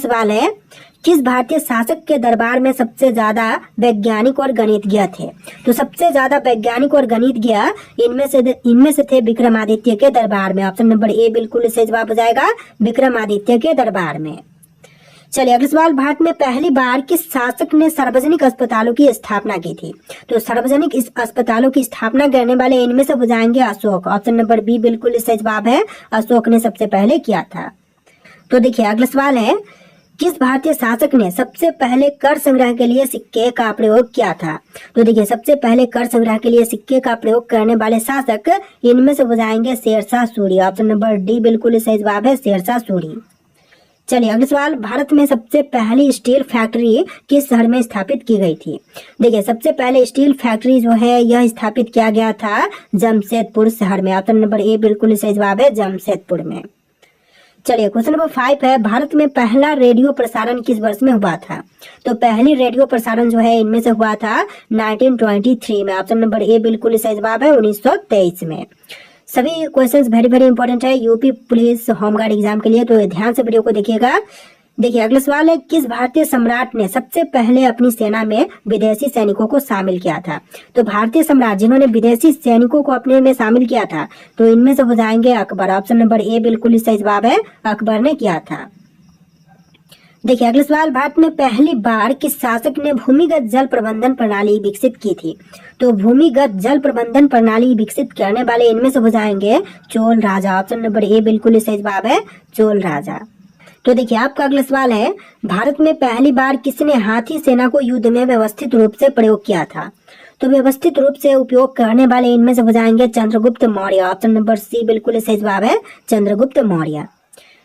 सवाल है, किस भारतीय शासक के दरबार में सबसे ज्यादा वैज्ञानिक और गणितज्ञ थे? तो सबसे ज्यादा वैज्ञानिक और गणितज्ञ इनमें से थे विक्रमादित्य के दरबार में। ऑप्शन नंबर ए बिल्कुल सही जवाब हो जाएगा, विक्रमादित्य के दरबार में। चलिए अगला सवाल, भारत में पहली बार किस शासक ने सार्वजनिक अस्पतालों की स्थापना की थी? तो सार्वजनिक इस अस्पतालों की स्थापना करने वाले इनमें से हो जाएंगे अशोक। ऑप्शन नंबर बी बिल्कुल सही जवाब है, अशोक ने सबसे पहले किया था। तो देखिए अगला सवाल है, किस भारतीय शासक ने सबसे पहले कर संग्रह के लिए सिक्के का प्रयोग किया था? तो देखिए सबसे पहले कर संग्रह के लिए सिक्के का प्रयोग करने वाले शासक इनमें से हो जाएंगे Sher Shah Suri. Option number D बिल्कुल सही जवाब है, शेरशाह सूरी। चलिए अगला सवाल, भारत में सबसे पहली स्टील फैक्ट्री किस शहर में स्थापित की गई थी? देखिए सबसे पहले स्टील फैक्ट्री जो है यह स्थापित किया गया था जमशेदपुर शहर में। ऑप्शन नंबर ए बिल्कुल सही जवाब है, जमशेदपुर में। चलिए क्वेश्चन नंबर 5 है, भारत में पहला रेडियो प्रसारण किस वर्ष में हुआ था? तो पहली रेडियो प्रसारण जो है इनमें से हुआ था 1923 में। ऑप्शन नंबर ए बिल्कुल सही जवाब है, 1923 में। सभी क्वेश्चंस वेरी वेरी इंपॉर्टेंट है यूपी पुलिस होमगार्ड एग्जाम के लिए, तो ध्यान से वीडियो को देखिएगा। देखिए अगला सवाल है, किस भारतीय सम्राट ने सबसे पहले अपनी सेना में विदेशी सैनिकों को शामिल किया था? तो भारतीय सम्राट जिन्होंने विदेशी सैनिकों को अपने में शामिल किया था तो इनमें से हो जाएंगे अकबर। ऑप्शन नंबर ए बिल्कुल सही जवाब है, अकबर ने किया था। देखिए अगला सवाल, भारत में पहली बार किस शासक ने भूमिगत जल प्रबंधन प्रणाली विकसित की थी? तो भूमिगत जल प्रबंधन प्रणाली विकसित करने वाले इनमें से हो जाएंगे चोल राजा। ऑप्शन नंबर ए बिल्कुल सही जवाब है, चोल राजा। तो देखिए आपका अगला सवाल है, भारत में पहली बार किसने हाथी सेना को युद्ध में व्यवस्थित रूप से प्रयोग किया था? तो व्यवस्थित रूप से उपयोग करने वाले इनमें से हो जाएंगे Chandragupta Maurya. Option number C बिल्कुल सही जवाब है, चंद्रगुप्त मौर्य।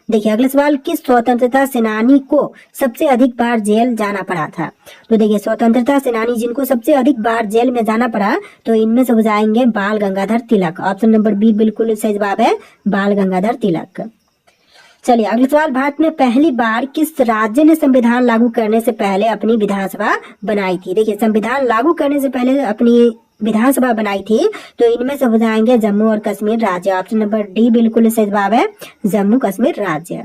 देखिए अगला सवाल, किस स्वतंत्रता सेनानी को सबसे अधिक बार जेल जाना पड़ा था? तो देखिए स्वतंत्रता सेनानी जिनको सबसे अधिक बार जेल में जाना पड़ा तो इनमें से हो जाएंगे बाल Gangadhar Tilak. Option number B बिल्कुल सही जवाब है, बाल गंगाधर तिलक। चलिए अगला सवाल, भारत में पहली बार किस राज्य ने संविधान लागू करने से पहले अपनी विधानसभा बनाई थी? देखिए संविधान लागू करने से पहले अपनी विधानसभा बनाई थी तो इनमें से हो जाएंगे जम्मू और कश्मीर राज्य। ऑप्शन नंबर डी बिल्कुल सही जवाब है, जम्मू कश्मीर राज्य।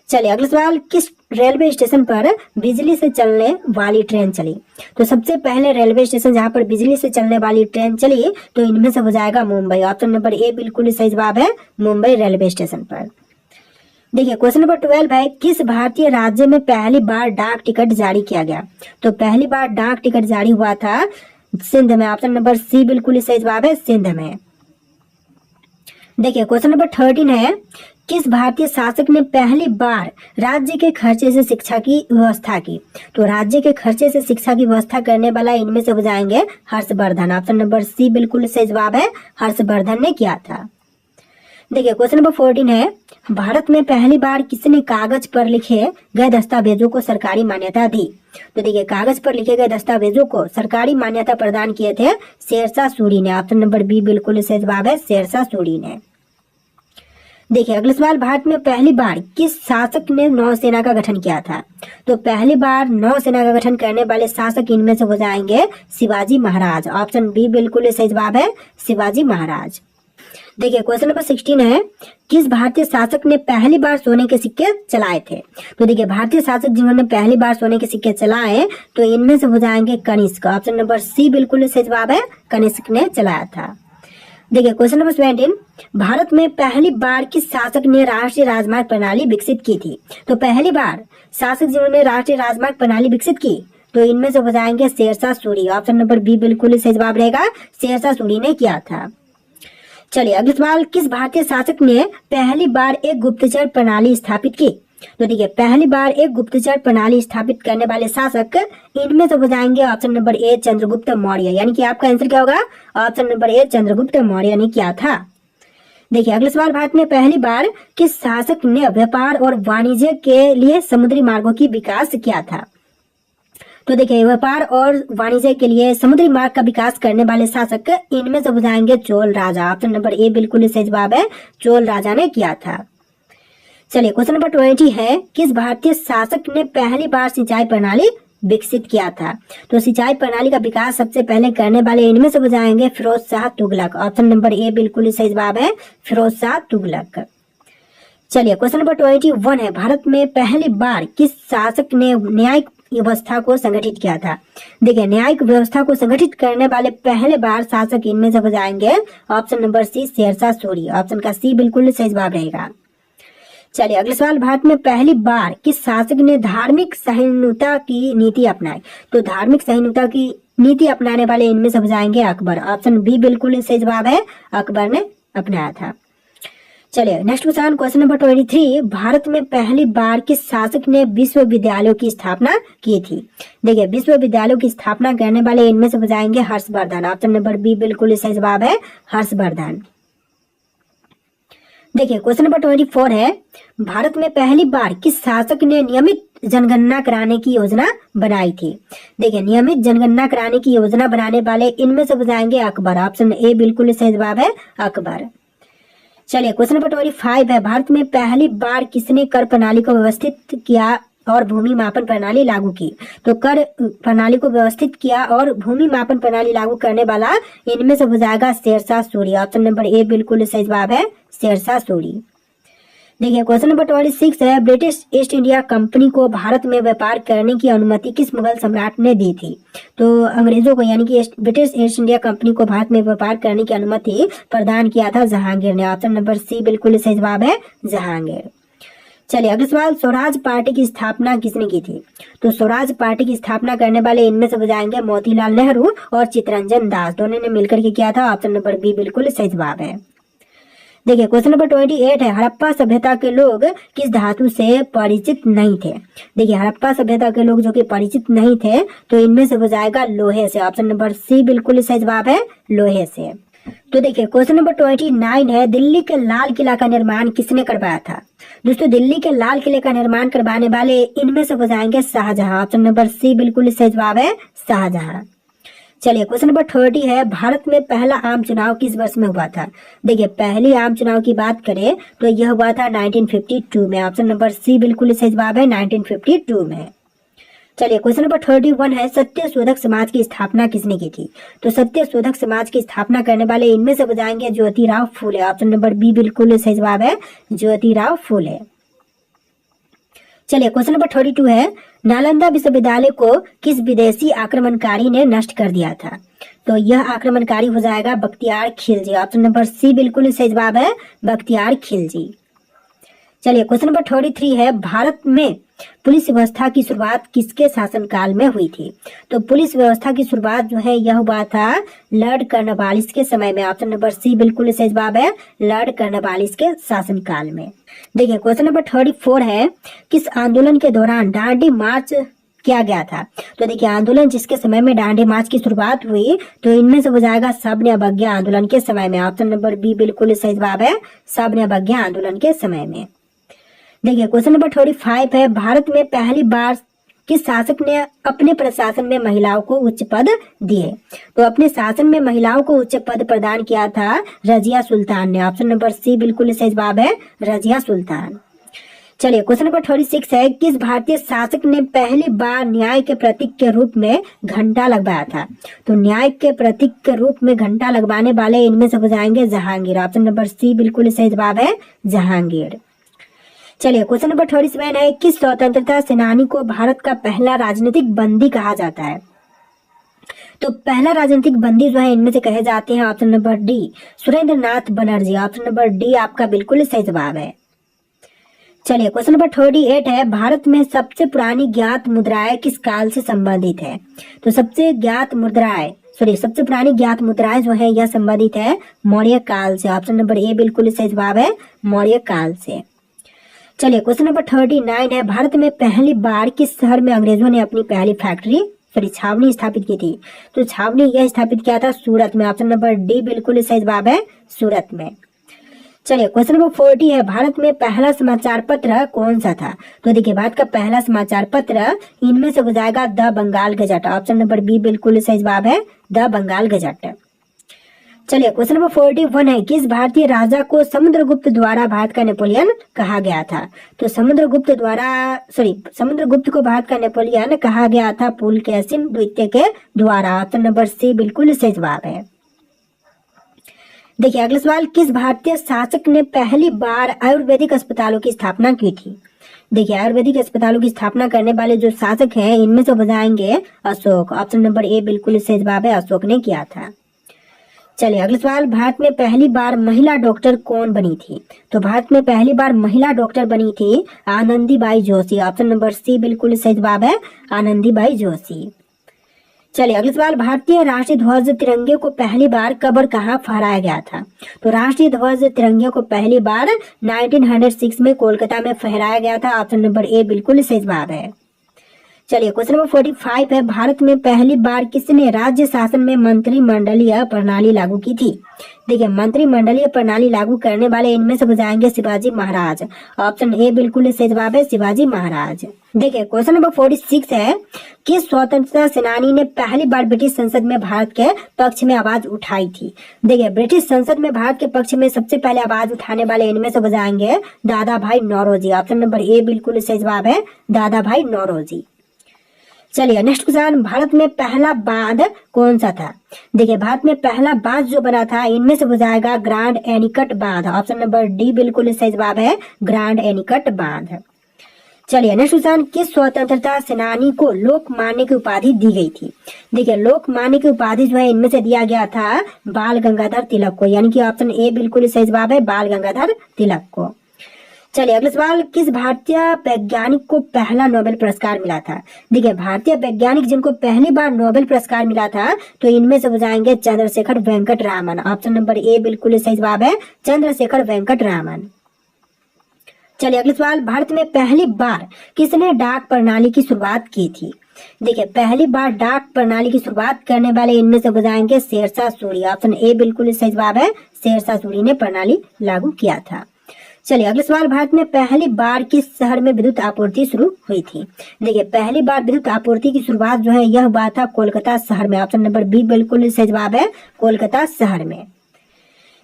चलिए अगला सवाल, किस रेलवे स्टेशन पर बिजली से चलने वाली ट्रेन चली? तो सबसे पहले रेलवे स्टेशन जहां पर बिजली से चलने वाली ट्रेन चली तो इनमें से हो जाएगा मुंबई। ऑप्शन नंबर ए बिल्कुल सही जवाब है, मुंबई रेलवे स्टेशन पर। देखिए क्वेश्चन नंबर 12 है, किस भारतीय राज्य में पहली बार डाक टिकट जारी किया गया? तो पहली बार डाक टिकट जारी हुआ था सिंध में। ऑप्शन नंबर सी बिल्कुल सही जवाब है, सिंध में। देखिए क्वेश्चन नंबर 13 है, किस भारतीय शासक ने पहली बार राज्य के खर्चे से शिक्षा की व्यवस्था की? तो राज्य के खर्चे से शिक्षा की व्यवस्था करने वाला इनमें से हो जाएंगे हर्षवर्धन। ऑप्शन नंबर सी बिल्कुल सही जवाब है, हर्षवर्धन ने किया था। देखिए क्वेश्चन नंबर 14 है, भारत में पहली बार किसने कागज पर लिखे गए दस्तावेजों को सरकारी मान्यता दी? तो देखिए कागज पर लिखे गए दस्तावेजों को सरकारी मान्यता प्रदान किए थे शेरशाह सूरी ने। ऑप्शन नंबर बी बिल्कुल सही जवाब है, शेरशाह सूरी ने। देखिए अगला सवाल, भारत में पहली बार किस शासक ने नौसेना का गठन किया था? तो पहली बार नौसेना का गठन करने वाले शासक इनमें से हो जाएंगे शिवाजी महाराज। ऑप्शन बी बिल्कुल सही जवाब है, शिवाजी महाराज। देखिए क्वेश्चन नंबर 16 है, किस भारतीय शासक ने पहली बार सोने के सिक्के चलाए थे? तो देखिए भारतीय शासक जिन्होंने पहली बार सोने के सिक्के चलाए तो इनमें से हो जाएंगे कनिष्क। ऑप्शन नंबर सी बिल्कुल सही जवाब है, कनिष्क ने चलाया था। देखिए क्वेश्चन नंबर 17, भारत में पहली बार किस शासक ने राष्ट्रीय राजमार्ग प्रणाली विकसित की थी? तो पहली बार शासक जिन्होंने राष्ट्रीय राजमार्ग प्रणाली विकसित की तो इनमें से हो जाएंगे Sher Shah Suri. Option number B बिल्कुल सही जवाब रहेगा, शेरशाह सूरी ने किया था। चलिए अगला सवाल, किस भारतीय शासक ने पहली बार एक गुप्तचर प्रणाली स्थापित की? तो देखिए पहली बार एक गुप्तचर प्रणाली स्थापित करने वाले शासक इनमें से हो जाएंगे ऑप्शन नंबर ए चंद्रगुप्त मौर्य, यानी कि आपका आंसर क्या होगा, ऑप्शन नंबर ए चंद्रगुप्त मौर्य ने किया था। देखिए अगला सवाल, भारत में पहली बार किस शासक ने व्यापार और वाणिज्य के लिए समुद्री मार्गों की विकास किया था? तो देखिए व्यापार और वाणिज्य के लिए समुद्री मार्ग का विकास करने वाले शासक इनमें से हो जाएंगे चोल राजा। ऑप्शन नंबर ए बिल्कुल सही जवाब है, चोल राजा ने किया था। चलिए क्वेश्चन नंबर 20 है, किस भारतीय शासक ने पहली बार सिंचाई प्रणाली विकसित किया था? तो सिंचाई प्रणाली का विकास सबसे पहले करने वाले इनमें से हो जाएंगे Firoz Shah Tughlaq. Option number A बिल्कुल सही जवाब है, फिरोज शाह तुगलक। चलिए क्वेश्चन नंबर 21 है, भारत में पहली बार किस शासक ने न्यायिक व्यवस्था को संगठित किया था? देखिए, न्यायिक व्यवस्था को संगठित करने वाले पहले बार शासक इनमें से हो जाएंगे option number C, Sher Shah Suri. Option का सी बिल्कुल सही जवाब रहेगा। चलिए अगला सवाल, भारत में पहली बार किस शासक ने धार्मिक सहिष्णुता की नीति अपनाई? तो धार्मिक सहिष्णुता की नीति अपनाने वाले इनमें से हो जाएंगे अकबर। ऑप्शन बी बिल्कुल सही जवाब है, अकबर ने अपनाया था। चलिए नेक्स्ट क्वेश्चन नंबर 23, भारत में पहली बार किस शासक ने विश्वविद्यालयों की स्थापना की थी? देखिए, विश्वविद्यालयों की स्थापना करने वाले इनमें से हो जाएंगे हर्षवर्धन। ऑप्शन नंबर बी बिल्कुल सही जवाब है, हर्षवर्धन। देखिए क्वेश्चन नंबर 24 है, भारत में पहली बार किस शासक ने नियमित जनगणना कराने की योजना बनाई थी? देखिए, नियमित जनगणना कराने की योजना बनाने वाले इनमें से हो जाएंगे अकबर। ऑप्शन ए बिल्कुल सही जवाब है, अकबर। चलिए क्वेश्चन नंबर 25 है, भारत में पहली बार किसने कर प्रणाली को व्यवस्थित किया और भूमि मापन प्रणाली लागू की? तो कर प्रणाली को व्यवस्थित किया और भूमि मापन प्रणाली लागू करने वाला इनमें से हो जाएगा Sher Shah Suri. Option number A बिल्कुल सही जवाब है, शेरशाह सूरी। देखिए क्वेश्चन नंबर 26 है, ब्रिटिश ईस्ट इंडिया कंपनी को भारत में व्यापार करने की अनुमति किस मुगल सम्राट ने दी थी? तो अंग्रेजों को यानी कि ब्रिटिश ईस्ट इंडिया कंपनी को भारत में व्यापार करने की अनुमति प्रदान किया था जहांगीर ने। ऑप्शन नंबर सी बिल्कुल सही जवाब है, जहांगीर। चलिए अगला सवाल, स्वराज पार्टी की स्थापना किसने की थी? तो स्वराज पार्टी की स्थापना करने वाले इनमें से हो जाएंगे मोतीलाल नेहरू और चित्तरंजन दास, दोनों ने मिलकर के किया था। ऑप्शन नंबर बी बिल्कुल सही जवाब है। देखिए क्वेश्चन नंबर 28 है, हड़प्पा सभ्यता के लोग किस धातु से परिचित नहीं थे? देखिए, हड़प्पा सभ्यता के लोग जो कि परिचित नहीं थे तो इनमें से हो जाएगा लोहे से। ऑप्शन नंबर सी बिल्कुल सही जवाब है, लोहे से। तो देखिए क्वेश्चन नंबर 29 है, दिल्ली के लाल किला का निर्माण किसने करवाया था? दोस्तों, दिल्ली के लाल किले का निर्माण करवाने वाले इनमें से हो जाएंगे शाहजहां। ऑप्शन नंबर सी बिल्कुल सही जवाब है, शाहजहां। चलिए क्वेश्चन नंबर 30 है, भारत में पहला आम चुनाव किस वर्ष में हुआ था? देखिए, पहली आम चुनाव की बात करें तो यह हुआ था 1952 में। ऑप्शन नंबर सी बिल्कुल सही जवाब है, 1952 में। चलिए क्वेश्चन नंबर 31 है, सत्यशोधक समाज की स्थापना किसने की थी? तो सत्यशोधक समाज की स्थापना करने वाले इनमें से हो जाएंगे Jyotirao Phule. Option number B बिल्कुल सही जवाब है, ज्योतिराव फूले। चलिए क्वेश्चन नंबर 32 है, नालंदा विश्वविद्यालय को किस विदेशी आक्रमणकारी ने नष्ट कर दिया था? तो यह आक्रमणकारी हो जाएगा Bakhtiyar Khilji. Option number C बिल्कुल सही जवाब है, बख्तियार खिलजी। चलिए क्वेश्चन नंबर 33 है, भारत में पुलिस व्यवस्था की शुरुआत किसके शासनकाल में हुई थी? तो पुलिस व्यवस्था की शुरुआत जो है यह हुआ था लॉर्ड कर्नवालिस के समय में। ऑप्शन नंबर सी बिल्कुल सही जवाब है, लॉर्ड कर्नवालिस के शासनकाल में। देखिए क्वेश्चन नंबर 34 है, किस आंदोलन के दौरान दांडी मार्च किया गया था? तो देखिए, आंदोलन जिसके समय में दांडी मार्च की शुरुआत हुई तो इनमें से हो जाएगा सविनय अवज्ञा आंदोलन के समय में। ऑप्शन नंबर बी बिल्कुल सही जवाब है, सविनय अवज्ञा आंदोलन के समय में। देखिए क्वेश्चन नंबर 35 है, भारत में पहली बार किस शासक ने अपने प्रशासन में महिलाओं को उच्च पद दिए? तो अपने शासन में महिलाओं को उच्च पद प्रदान किया था रजिया सुल्तान ने। ऑप्शन नंबर सी बिल्कुल सही जवाब है, रजिया सुल्तान। चलिए क्वेश्चन नंबर 36 है, किस भारतीय शासक ने पहली बार न्याय के प्रतीक के रूप में घंटा लगवाया था? तो न्याय के प्रतीक के रूप में घंटा लगवाने वाले इनमें से हो जाएंगे जहांगीर। ऑप्शन नंबर सी बिल्कुल सही जवाब है, जहांगीर। चलिए क्वेश्चन नंबर 37 है, किस स्वतंत्रता सेनानी को भारत का पहला राजनीतिक बंदी कहा जाता है? तो पहला राजनीतिक बंदी जो है इनमें से कहे जाते हैं ऑप्शन नंबर डी सुरेंद्र नाथ बनर्जी। ऑप्शन नंबर डी आपका बिल्कुल सही जवाब है। चलिए क्वेश्चन नंबर 38 है, भारत में सबसे पुरानी ज्ञात मुद्राएं किस काल से संबंधित है? तो सबसे पुरानी ज्ञात मुद्राएं जो है यह संबंधित है मौर्य काल से। ऑप्शन नंबर ए बिल्कुल सही जवाब है, मौर्य काल से। चलिए क्वेश्चन नंबर 39 है, भारत में पहली बार किस शहर में अंग्रेजों ने अपनी पहली छावनी स्थापित की थी? तो छावनी यह स्थापित किया था सूरत में। ऑप्शन नंबर डी बिल्कुल सही जवाब है, सूरत में। चलिए क्वेश्चन नंबर 40 है, भारत में पहला समाचार पत्र कौन सा था? तो देखिए, भारत का पहला समाचार पत्र इनमें से हो जाएगा the Bengal gazette. Option number B बिल्कुल सही जवाब है, द बंगाल गजट। चलिए क्वेश्चन नंबर 41 है, किस भारतीय राजा को समुद्रगुप्त द्वारा भारत का नेपोलियन कहा गया था? तो समुद्रगुप्त को भारत का नेपोलियन कहा गया था पुलकेशिन द्वितीय के द्वारा। ऑप्शन नंबर सी बिल्कुल सही जवाब है। देखिए अगला सवाल, किस भारतीय शासक ने पहली बार आयुर्वेदिक अस्पतालों की स्थापना की थी? देखिए आयुर्वेदिक अस्पतालों की स्थापना करने वाले जो शासक हैं इनमें से बताएंगे अशोक। ऑप्शन नंबर ए बिल्कुल सही जवाब है, अशोक ने किया था। चलिए अगला सवाल, भारत में पहली बार महिला डॉक्टर कौन बनी थी? तो भारत में पहली बार महिला डॉक्टर बनी थी Anandibai Joshi. Option number C बिल्कुल सही जवाब है, आनंदीबाई जोशी। चलिए अगला सवाल, भारतीय राष्ट्रीय ध्वज तिरंगे को पहली बार कब और कहाँ फहराया गया था? तो राष्ट्रीय ध्वज तिरंगे को पहली बार 1906 में कोलकाता में फहराया गया था। ऑप्शन नंबर ए बिल्कुल सही जवाब है। चलिए क्वेश्चन नंबर 45 है, भारत में पहली बार किसने राज्य शासन में मंत्रिमंडलीय प्रणाली लागू की थी? देखिए मंत्रिमंडलीय प्रणाली लागू करने वाले इनमें से बताएंगे शिवाजी महाराज। ऑप्शन ए बिल्कुल सही जवाब है, शिवाजी महाराज। देखिए क्वेश्चन नंबर 46 है, किस स्वतंत्रता सेनानी ने पहली बार ब्रिटिश संसद में भारत के पक्ष में आवाज उठाई थी? देखिए ब्रिटिश संसद में भारत के पक्ष में सबसे पहले आवाज उठाने वाले इनमें से बताएंगे दादा भाई नौरोजी। ऑप्शन नंबर ए बिल्कुल सही जवाब है, दादा भाई नौरोजी। चलिए नेक्स्ट क्वेश्चन, भारत में पहला बांध कौन सा था? देखिए भारत में पहला बांध जो बना था इनमें से बताएगा ग्रांड एनीकट बांध। ऑप्शन नंबर डी बिल्कुल सही जवाब है, ग्रांड एनीकट बांध। चलिए नेक्स्ट क्वेश्चन, किस स्वतंत्रता सेनानी को लोकमान्य की उपाधि दी गई थी? देखिए लोकमान्य की उपाधि जो है इनमें से दिया गया था बाल गंगाधर तिलक को, यानी कि ऑप्शन ए बिल्कुल सही जवाब है, बाल गंगाधर तिलक को। चलिए अगला सवाल, किस भारतीय वैज्ञानिक को पहला नोबेल पुरस्कार मिला था? देखिए भारतीय वैज्ञानिक जिनको पहली बार नोबेल पुरस्कार मिला था तो इनमें से बताएंगे Chandrashekhar Venkata Raman. Option number A बिल्कुल सही जवाब है, चंद्रशेखर वेंकट रामन। चलिए अगला सवाल, भारत में पहली बार किसने डाक प्रणाली की शुरुआत की थी? देखिए पहली बार डाक प्रणाली की शुरुआत करने वाले इनमें से बताएंगे शेरशाह सूरी। ऑप्शन ए बिल्कुल सही जवाब है, शेरशाह सूरी ने प्रणाली लागू किया था। चलिए अगला सवाल, भारत में पहली बार किस शहर में विद्युत आपूर्ति शुरू हुई थी? देखिए पहली बार विद्युत आपूर्ति की शुरुआत जो है यह हुआ था कोलकाता शहर में। ऑप्शन नंबर बी बिल्कुल सही जवाब है, कोलकाता शहर में।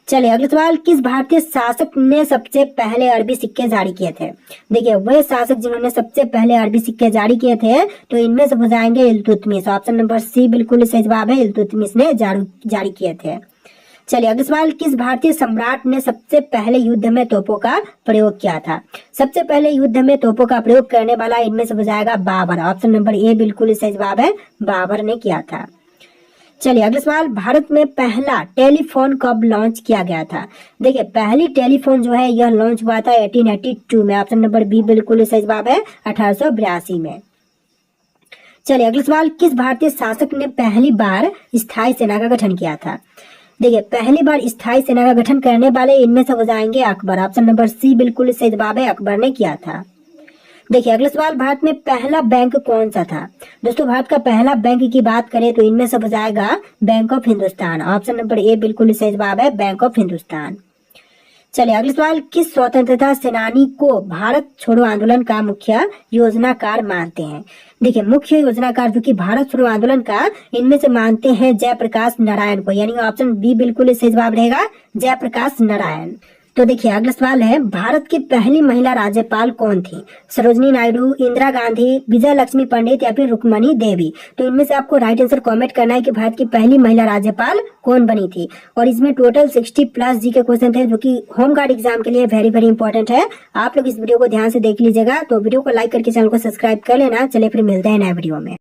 चलिए अगला सवाल, किस भारतीय शासक ने सबसे पहले अरबी सिक्के जारी किए थे? देखिए वह शासक जिन्होंने सबसे पहले अरबी सिक्के जारी किए थे तो इनमें से बताएंगे इल्तुतमिश। ऑप्शन नंबर सी बिल्कुल सही जवाब है, इल्तुतमिश ने जारी किए थे। चलिए अगला सवाल, किस भारतीय सम्राट ने सबसे पहले युद्ध में तोपों का प्रयोग किया था? सबसे पहले युद्ध में तोपों का प्रयोग करने वाला इनमें से बताएगा बाबर। ऑप्शन नंबर ए बिल्कुल सही जवाब है, बाबर ने किया था। चलिए अगला सवाल, भारत में पहला टेलीफोन कब लॉन्च किया गया था? देखिए पहली टेलीफोन जो है यह लॉन्च हुआ था 1882 में। ऑप्शन नंबर बी बिल्कुल सही जवाब है, 1882 में। चलिए अगला सवाल, किस भारतीय शासक ने पहली बार स्थायी सेना का गठन किया था? देखिए पहली बार स्थायी सेना का गठन करने वाले इनमें से बताएंगे अकबर। ऑप्शन नंबर सी बिल्कुल सही जवाब है, अकबर ने किया था। देखिए अगला सवाल, भारत में पहला बैंक कौन सा था? दोस्तों भारत का पहला बैंक की बात करें तो इनमें से बताएगा bank of Hindustan. Option number A बिल्कुल सही जवाब है, बैंक ऑफ हिंदुस्तान। चलिए अगला सवाल, किस स्वतंत्रता सेनानी को भारत छोड़ो आंदोलन का मुख्य योजनाकार मानते हैं? देखिए मुख्य योजनाकार जो कि भारत छोड़ो आंदोलन का इनमें से मानते हैं जयप्रकाश नारायण को, यानी ऑप्शन बी बिल्कुल सही जवाब रहेगा, जयप्रकाश नारायण। तो देखिए अगला सवाल है, भारत की पहली महिला राज्यपाल कौन थी? सरोजनी नायडू, इंदिरा गांधी, विजय लक्ष्मी पंडित या फिर रुक्मणी देवी? तो इनमें से आपको राइट आंसर कमेंट करना है कि भारत की पहली महिला राज्यपाल कौन बनी थी। और इसमें टोटल 60+ जी के क्वेश्चन थे जो कि होम गार्ड एग्जाम के लिए वेरी वेरी इंपॉर्टेंट है। आप लोग इस वीडियो को ध्यान से देख लीजिएगा। तो वीडियो को लाइक करके चैनल को सब्सक्राइब कर लेना। चलिए फिर मिलते हैं नए वीडियो में।